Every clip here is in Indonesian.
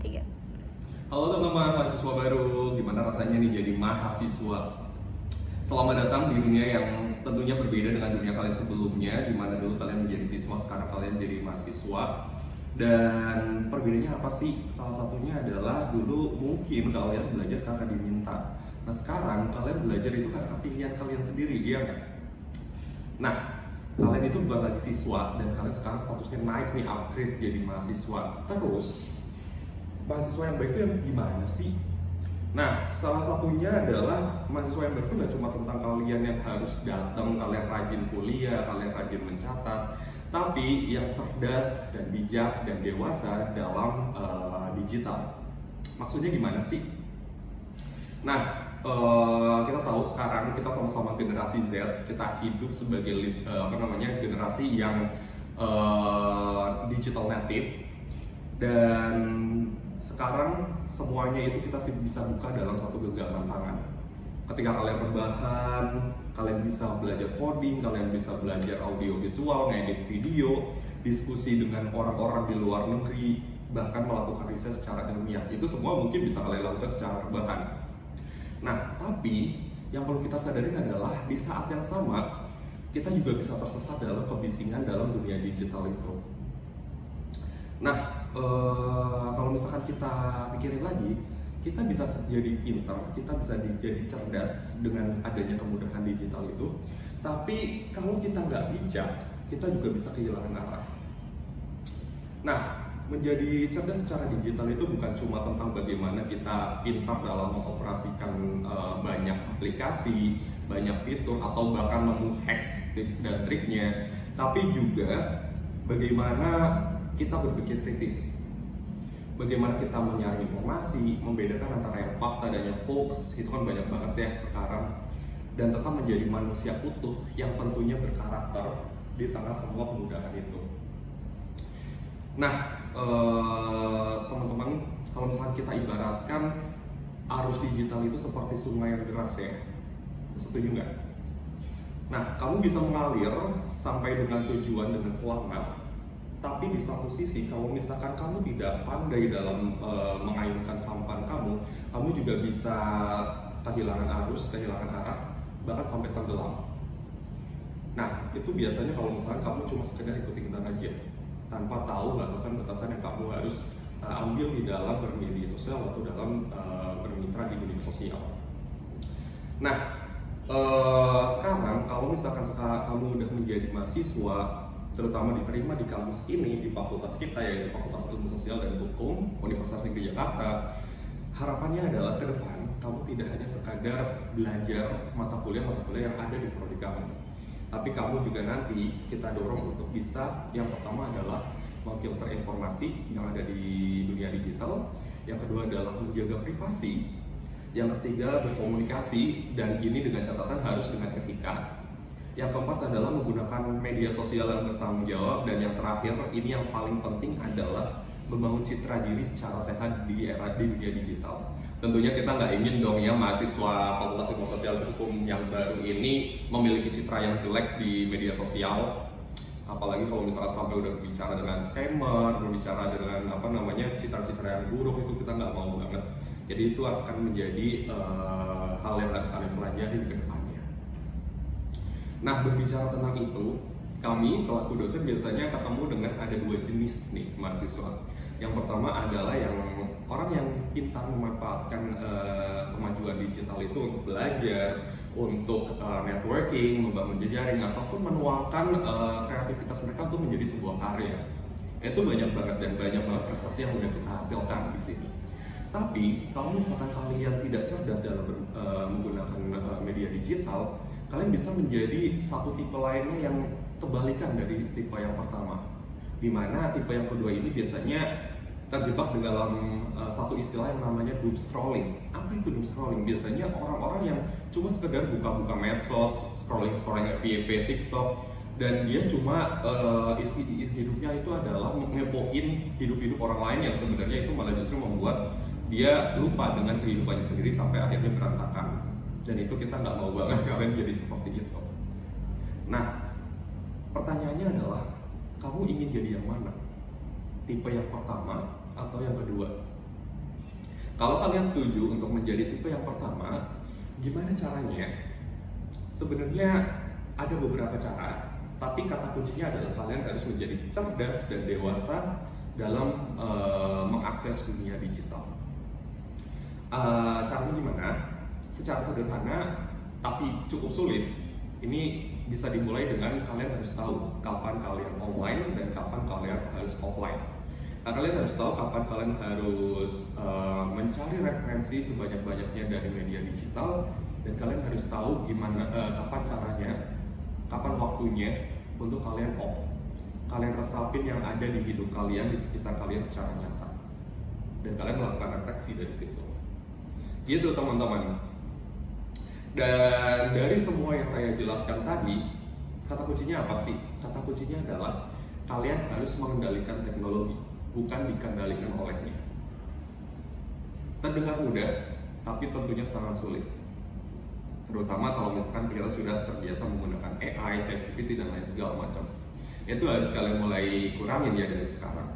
Tiga. Halo teman-teman mahasiswa baru, gimana rasanya nih jadi mahasiswa? Selamat datang di dunia yang tentunya berbeda dengan dunia kalian sebelumnya, di mana dulu kalian menjadi siswa, sekarang kalian jadi mahasiswa. Dan perbedaannya apa sih? Salah satunya adalah dulu mungkin kalian belajar karena diminta. Nah sekarang kalian belajar itu karena pilihan kalian sendiri, iya nggak? Nah, kalian itu bukan lagi siswa dan kalian sekarang statusnya naik nih, upgrade jadi mahasiswa. Terus mahasiswa yang baik itu yang gimana sih? Nah, salah satunya adalah mahasiswa yang baik itu nggak cuma tentang kalian yang harus datang, kalian rajin kuliah, kalian rajin mencatat, tapi yang cerdas dan bijak dan dewasa dalam digital. Maksudnya gimana sih? Nah, kita tahu sekarang kita sama-sama generasi Z, kita hidup sebagai generasi yang digital native, dan sekarang semuanya itu kita bisa buka dalam satu genggaman tangan. Ketika kalian rebahan, kalian bisa belajar coding, kalian bisa belajar audio visual, ngedit video, diskusi dengan orang-orang di luar negeri, bahkan melakukan riset secara ilmiah. Itu semua mungkin bisa kalian lakukan secara rebahan. Nah, tapi yang perlu kita sadarin adalah di saat yang sama kita juga bisa tersesat dalam kebisingan dalam dunia digital itu. Nah, kalau misalkan kita pikirin lagi, kita bisa jadi pintar, kita bisa jadi cerdas dengan adanya kemudahan digital itu. Tapi kalau kita nggak bijak, kita juga bisa kehilangan arah. Nah, menjadi cerdas secara digital itu bukan cuma tentang bagaimana kita pintar dalam mengoperasikan banyak aplikasi, banyak fitur, atau bahkan hacks, tips dan triknya, tapi juga bagaimana kita berpikir kritis, bagaimana kita menyaring informasi, membedakan antara yang fakta dan yang hoax. Itu kan banyak banget ya sekarang, dan tetap menjadi manusia utuh yang tentunya berkarakter di tengah semua kemudahan itu. Nah, teman-teman, kalau misalnya kita ibaratkan arus digital itu seperti sungai yang deras ya, setuju nggak? Nah, kamu bisa mengalir sampai dengan tujuan dengan selamat, tapi di satu sisi, kalau misalkan kamu tidak pandai dalam mengayunkan sampan kamu juga bisa kehilangan arus, kehilangan arah, bahkan sampai tenggelam. Nah, itu biasanya kalau misalkan kamu cuma sekedar ikuti-ikutan aja, tanpa tahu batasan-batasan yang kamu harus ambil di dalam bermedia sosial atau dalam bermitra di media sosial. Nah, sekarang kalau misalkan kamu udah menjadi mahasiswa, terutama diterima di kampus ini, di fakultas kita yaitu Fakultas Ilmu Sosial dan Hukum Universitas Negeri Jakarta, harapannya adalah ke depan kamu tidak hanya sekadar belajar mata kuliah yang ada di prodi kamu, tapi kamu juga nanti kita dorong untuk bisa, yang pertama adalah memfilter informasi yang ada di dunia digital, yang kedua adalah menjaga privasi, yang ketiga berkomunikasi, dan ini dengan catatan harus dengan etika, yang keempat adalah menggunakan media sosial yang bertanggung jawab, dan yang terakhir ini yang paling penting adalah membangun citra diri secara sehat di dunia digital. Tentunya kita nggak ingin dong ya mahasiswa Fakultas Ilmu Sosial dan Hukum yang baru ini memiliki citra yang jelek di media sosial. Apalagi kalau misalkan sampai udah berbicara dengan scammer, berbicara dengan citra-citra yang buruk, itu kita nggak mau banget. Jadi itu akan menjadi hal yang harus kalian pelajari ke depannya. Nah, berbicara tentang itu, kami selaku dosen biasanya ketemu dengan ada dua jenis nih mahasiswa. Yang pertama adalah orang yang pintar memanfaatkan kemajuan digital itu untuk belajar, untuk networking, membangun jejaring, ataupun menuangkan kreativitas mereka untuk menjadi sebuah karya. Itu banyak banget dan banyak banget prestasi yang udah kita hasilkan di sini. Tapi kalau misalkan kalian tidak cerdas dalam menggunakan media digital, kalian bisa menjadi satu tipe lainnya yang kebalikan dari tipe yang pertama, di mana tipe yang kedua ini biasanya terjebak di dalam satu istilah yang namanya doom scrolling. Apa itu doom scrolling? Biasanya orang-orang yang cuma sekedar buka-buka medsos, scrolling FYP, TikTok, dan dia cuma isi hidupnya itu adalah ngepoin hidup-hidup orang lain, yang sebenarnya itu malah justru membuat dia lupa dengan kehidupannya sendiri sampai akhirnya berantakan. Dan itu kita nggak mau banget kalian jadi seperti itu. Nah, pertanyaannya adalah kamu ingin jadi yang mana? Tipe yang pertama atau yang kedua? Kalau kalian setuju untuk menjadi tipe yang pertama, gimana caranya? Sebenarnya ada beberapa cara, tapi kata kuncinya adalah kalian harus menjadi cerdas dan dewasa dalam mengakses dunia digital. Caranya gimana? Secara sederhana, tapi cukup sulit. Ini bisa dimulai dengan kalian harus tahu kapan kalian online dan kapan kalian harus offline. Nah, kalian harus tahu kapan kalian harus mencari referensi sebanyak-banyaknya dari media digital, dan kalian harus tahu gimana kapan caranya, kapan waktunya untuk kalian off. Kalian resapin yang ada di hidup kalian, di sekitar kalian secara nyata, dan kalian melakukan refleksi dari situ. Gitu teman-teman. Dan dari semua yang saya jelaskan tadi, kata kuncinya apa sih? Kata kuncinya adalah kalian harus mengendalikan teknologi, bukan dikendalikan olehnya. Terdengar mudah, tapi tentunya sangat sulit. Terutama kalau misalkan kita sudah terbiasa menggunakan AI, ChatGPT, dan lain segala macam. Itu harus kalian mulai kurangin ya dari sekarang.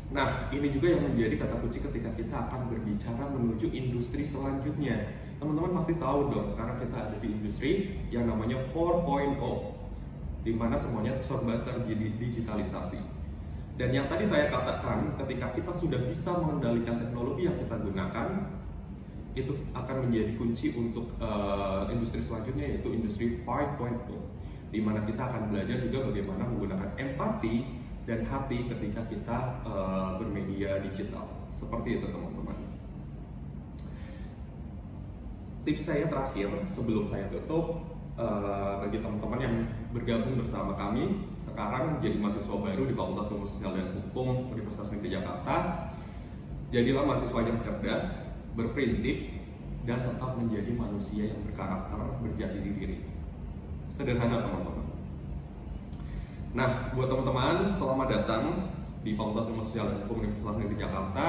Nah, ini juga yang menjadi kata kunci ketika kita akan berbicara menuju industri selanjutnya. Teman-teman pasti tahu dong, sekarang kita ada di industri yang namanya 4.0, di mana semuanya serba terdigitalisasi. Dan yang tadi saya katakan, ketika kita sudah bisa mengendalikan teknologi yang kita gunakan, itu akan menjadi kunci untuk industri selanjutnya, yaitu industri 5.0, di mana kita akan belajar juga bagaimana menggunakan empati dan hati ketika kita bermedia digital. Seperti itu teman-teman. Tips saya terakhir sebelum saya tutup, bagi teman-teman yang bergabung bersama kami sekarang menjadi mahasiswa baru di Fakultas Ilmu Sosial dan Hukum Universitas Negeri Jakarta, jadilah mahasiswa yang cerdas, berprinsip, dan tetap menjadi manusia yang berkarakter, berjati diri. Sederhana teman-teman. Nah, buat teman-teman, selamat datang di Fakultas Ilmu Sosial dan Hukum Universitas Negeri Jakarta.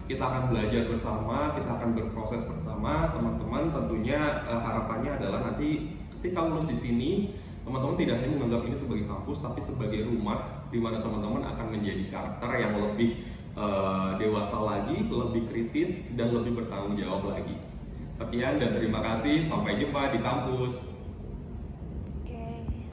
Kita akan belajar bersama, kita akan berproses bersama, teman-teman. Tentunya harapannya adalah nanti ketika lulus di sini, teman-teman tidak hanya menganggap ini sebagai kampus, tapi sebagai rumah di mana teman-teman akan menjadi karakter yang lebih dewasa lagi, lebih kritis, dan lebih bertanggung jawab lagi. Sekian dan terima kasih. Sampai jumpa di kampus.